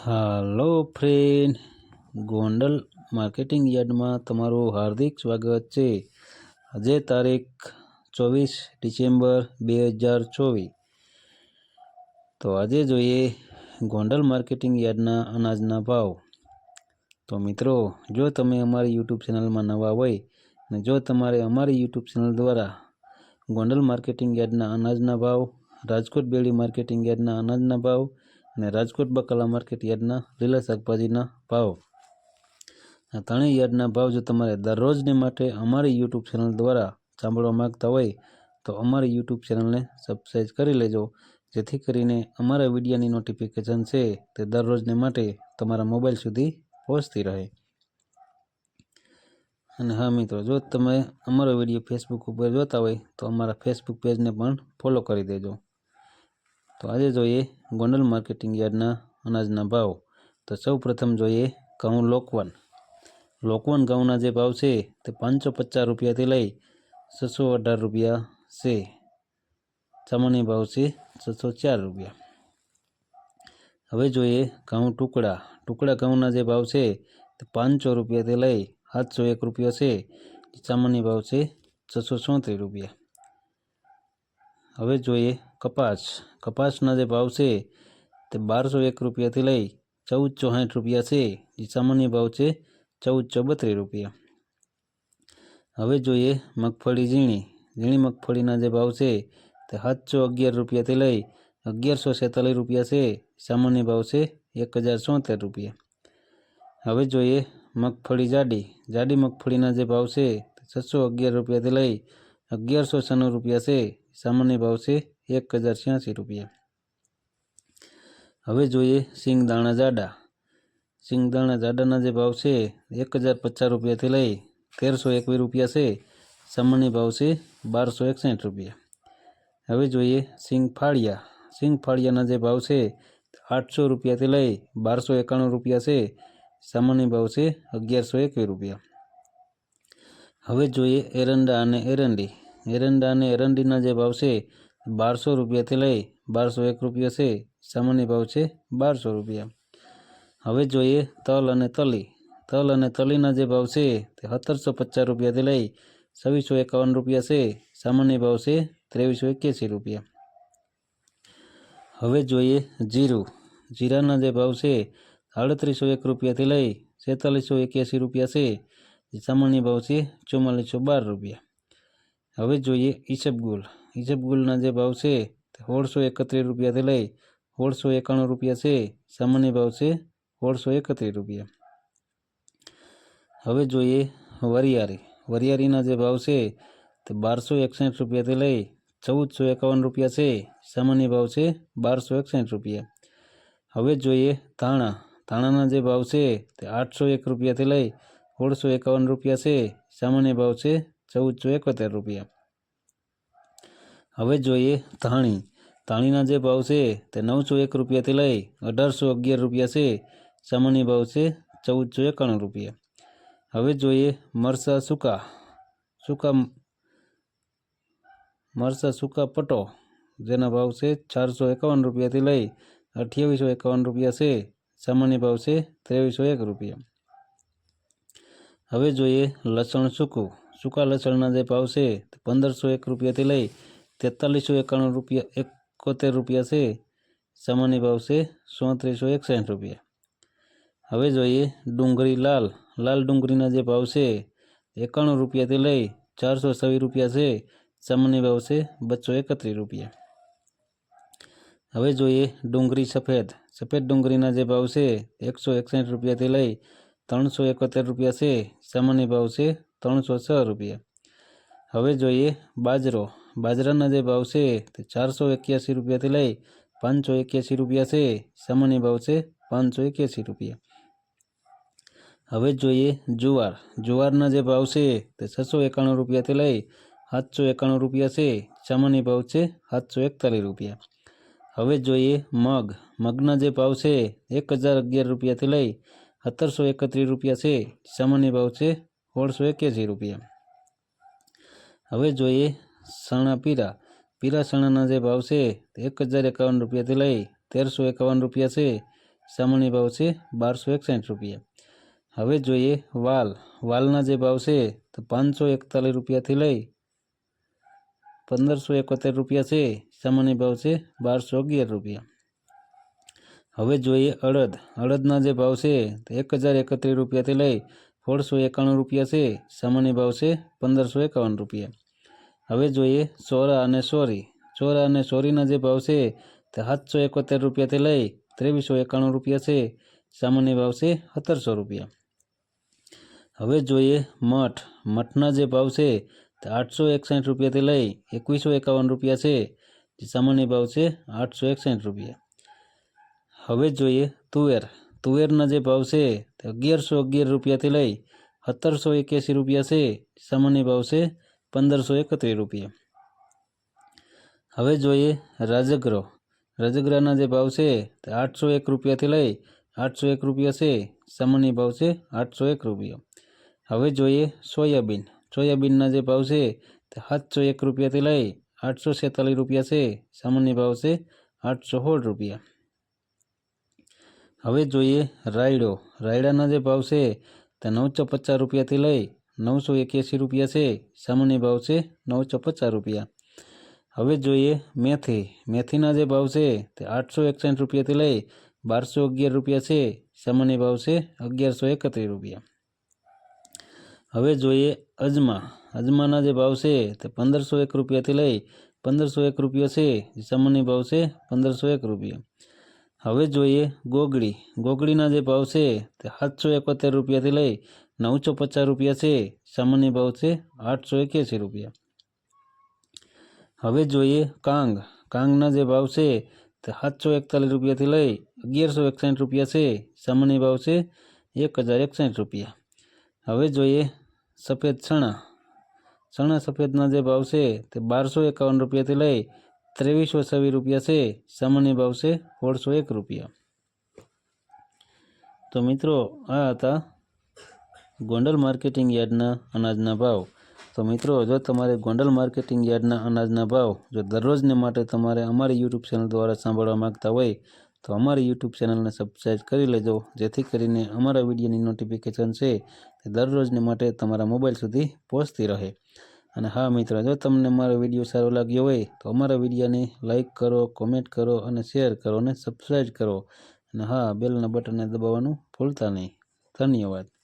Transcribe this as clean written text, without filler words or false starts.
હાલો friend, Gondal marketing યાર્ડમાં તમારું હાર્દિક સ્વાગત છે। આજે તારીખ 24 ડિસેમ્બર 2024। તો આજે જોઈએ ગોંડલ માર્કેટિંગ યાર્ડના અનાજના ભાવ। તો મિત્રો, જો તમે અમારી યુટ્યુબ ચેનલમાં નવા હોય અને જો તમારે અમારી યુટ્યુબ ચેનલ દ્વારા ગોંડલ માર્કેટિંગ યાર્ડના અનાજના ભાવ, રાજકોટ બેડી માર્કેટિંગ યાર્ડના અનાજના ભાવ અને રાજકોટ બકાલા માર્કેટ યાર્ડના લીલા શાકભાજીના ભાવ, આ ત્રણેય યાર્ડના ભાવ જો તમારે દરરોજને માટે અમારી યુટ્યુબ ચેનલ દ્વારા સાંભળવા માંગતા હોય તો અમારી યુટ્યુબ ચેનલને સબસ્ક્રાઈબ કરી લેજો, જેથી કરીને અમારા વિડીયોની નોટિફિકેશન છે તે દરરોજને માટે તમારા મોબાઈલ સુધી પહોંચતી રહે। અને હા મિત્રો, જો તમે અમારો વિડીયો ફેસબુક ઉપર જોતા હોય તો અમારા ફેસબુક પેજને પણ ફોલો કરી દેજો। તો આજે જોઈએ ગોંડલ માર્કેટિંગ યાર્ડના અનાજના ભાવ। તો સૌ પ્રથમ જોઈએ ઘઉં લોકવન ઘઉંના જે ભાવ છે તે 550 રૂપિયાથી લઈ 618 રૂપિયા છે। સામાન્ય ભાવ છે 604 રૂપિયા। હવે જોઈએ ઘઉં ટુકડા ઘઉંના જે ભાવ છે તે 500 રૂપિયાથી લઈ 701 રૂપિયા છે। સામાન્ય ભાવ છે 634 રૂપિયા। હવે જોઈએ કપાસના જે ભાવ છે તે 1201 રૂપિયાથી લઈ 1460 રૂપિયા છે। સામાન્ય ભાવ છે 1432 રૂપિયા। હવે જોઈએ મગફળી ઝીણી મગફળીના જે ભાવ છે તે 711 રૂપિયાથી લઈ 1146 રૂપિયા છે। સામાન્ય ભાવ છે 1076 રૂપિયા। હવે જોઈએ મગફળી જાડી મગફળીના જે ભાવ છે તે 611 રૂપિયાથી લઈ 1196 રૂપિયા છે। સામાન્ય ભાવ છે 1086 રૂપિયા। હવે જોઈએ સિંગદાણા જાડાના જે ભાવ છે 1050 રૂપિયાથી લઈ 1321 રૂપિયા છે। સામાન્ય ભાવ છે 1261 રૂપિયા। હવે જોઈએ સિંગફાળિયાના જે ભાવ છે 800 રૂપિયાથી લઈ 1291 રૂપિયા છે। સામાન્ય ભાવ છે 1121 રૂપિયા। હવે જોઈએ એરંડા અને એરંડીના જે ભાવ છે 1200 રૂપિયાથી લઈ 1201 રૂપિયા છે। સામાન્ય ભાવ છે 1200 રૂપિયા। હવે જોઈએ તલ અને તલીના જે ભાવ છે તે 1750 રૂપિયાથી લઈ 2651 રૂપિયા છે। સામાન્ય ભાવ છે 2381 રૂપિયા। હવે જોઈએ જીરાના જે ભાવ છે 3801 રૂપિયાથી લઈ 4681 રૂપિયા છે। સામાન્ય ભાવ છે 4412 રૂપિયા। હવે જોઈએ ઈસબગુલના જે ભાવ છે તે 1631 રૂપિયાથી લઈ 1691 રૂપિયા છે। સામાન્ય ભાવ છે 1631 રૂપિયા। હવે જોઈએ વરિયાળીના જે ભાવ છે તે 1261 રૂપિયાથી લઈ 1451 રૂપિયા છે। સામાન્ય ભાવ છે 1261 રૂપિયા। હવે જોઈએ ધાણાના જે ભાવ છે તે 801 રૂપિયાથી લઈ 1651 રૂપિયા છે। સામાન્ય ભાવ છે 1471 રૂપિયા। હવે જોઈએ ધાણીના જે ભાવ છે તે 901 રૂપિયાથી લઈ 1811 રૂપિયા છે। સામાન્ય ભાવ છે 1491 રૂપિયા। હવે જોઈએ મરચાં સૂકા પટો, જેના ભાવ છે 451 રૂપિયાથી લઈ 2851 રૂપિયા છે। સામાન્ય ભાવ છે 2301 રૂપિયા। હવે જોઈએ લસણ સૂકા લસણના જે ભાવ છે તે 1501 રૂપિયાથી લઈ 4391 રૂપિયા છે। સામાન્ય ભાવ છે 3461 રૂપિયા। હવે જોઈએ ડુંગળી લાલ ડુંગળીના જે ભાવ છે 91 રૂપિયાથી લઈ 426 રૂપિયા છે। સામાન્ય ભાવ છે 231 રૂપિયા। હવે જોઈએ ડુંગળી સફેદ ડુંગળીના જે ભાવ છે 161 રૂપિયાથી લઈ 371 રૂપિયા છે। સામાન્ય ભાવ છે 306 રૂપિયા। હવે જોઈએ બાજરાના જે ભાવ છે તે 481 રૂપિયાથી લઈ 581 રૂપિયા છે। સામાન્ય ભાવ છે 581 રૂપિયા। હવે જોઈએ જુવારના જે ભાવ છે તે 691 રૂપિયાથી લઈ 791 રૂપિયા છે। સામાન્ય ભાવ છે 741 રૂપિયા। હવે જોઈએ મગના જે ભાવ છે 1011 રૂપિયાથી લઈ 1731 રૂપિયા છે। સામાન્ય ભાવ છે 1681 રૂપિયા। હવે જોઈએ પીરા ચણાના જે ભાવ છે તે 1051 રૂપિયાથી લઈ 1351 રૂપિયા છે। સામાન્ય ભાવ છે 1261 રૂપિયા। હવે જોઈએ વાલના જે ભાવ છે તો 541 રૂપિયાથી લઈ 1571 રૂપિયા છે, સામાન્ય ભાવ છે 1211 રૂપિયા। હવે જોઈએ અડદના જે ભાવ છે તો 1031 રૂપિયાથી લઈ 1691 રૂપિયા છે, સામાન્ય ભાવ છે 1551 રૂપિયા। હવે જોઈએ ચોરા અને સોરીના જે ભાવ છે તે 771 રૂપિયાથી લઈ 2391 રૂપિયા છે, સામાન્ય ભાવ છે 1700 રૂપિયા। હવે જોઈએ મઠના જે ભાવ છે તે 861 રૂપિયાથી લઈ 2151 રૂપિયા છે, જે સામાન્ય ભાવ છે 861 રૂપિયા। હવે જોઈએ તુવેરના જે ભાવ છે તે 1111 રૂપિયાથી લઈ 1781 રૂપિયા છે, સામાન્ય ભાવ છે 1531 રૂપિયા। હવે જોઈએ રાજગરાના જે ભાવ છે તે 801 રૂપિયાથી લઈ 801 રૂપિયા છે, સામાન્ય ભાવ છે 801 રૂપિયા। હવે જોઈએ સોયાબીનના જે ભાવ છે તે 701 રૂપિયાથી લઈ 846 રૂપિયા છે, સામાન્ય ભાવ છે 816 રૂપિયા। હવે જોઈએ રાયડાના જે ભાવ છે તે 950 રૂપિયાથી લઈ 981 રૂપિયા છે, સામાન્ય ભાવ છે 950 રૂપિયા। હવે જોઈએ મેથીના જે ભાવ છે તે 861 રૂપિયાથી લઈ 1211 રૂપિયા છે, સામાન્ય ભાવ છે 1131 રૂપિયા। હવે જોઈએ અજમાના જે ભાવ છે તે 1501 રૂપિયાથી લઈ 1501 રૂપિયા છે, સામાન્ય ભાવ છે 1501 રૂપિયા। હવે જોઈએ ગોગડીના જે ભાવ છે તે 771 રૂપિયાથી લઈ 950 રૂપિયા છે, સામાન્ય ભાવ છે 881 રૂપિયા। હવે જોઈએ કાંગના જે ભાવ છે તે 741 રૂપિયાથી લઈ 1161 રૂપિયા છે, સામાન્ય ભાવ છે 1061 રૂપિયા। હવે જોઈએ સફેદ ચણા સફેદના જે ભાવ છે તે 1251 રૂપિયાથી લઈ 2326 રૂપિયા છે, સામાન્ય ભાવ છે 1601 રૂપિયા। તો મિત્રો આ હતા ગોંડલ માર્કેટિંગ યાર્ડના અનાજના ભાવ। તો મિત્રો જો તમારે ગોંડલ માર્કેટિંગ યાર્ડના અનાજના ભાવ જો દરરોજને માટે તમારે અમારી યુટ્યુબ ચેનલ દ્વારા સાંભળવા માંગતા હોય તો અમારી યુટ્યુબ ચેનલને સબસ્ક્રાઈબ કરી લેજો, જેથી કરીને અમારા વિડીયોની નોટિફિકેશન છે તે દરરોજને માટે તમારા મોબાઈલ સુધી પહોંચતી રહે। અને હા મિત્રો, જો તમને અમારો વિડીયો સારો લાગ્યો હોય તો અમારા વિડીયોને લાઇક કરો, કોમેન્ટ કરો અને શેર કરો અને સબસ્ક્રાઈબ કરો। અને હા, બેલના બટનને દબાવવાનું ભૂલતા નહીં। ધન્યવાદ।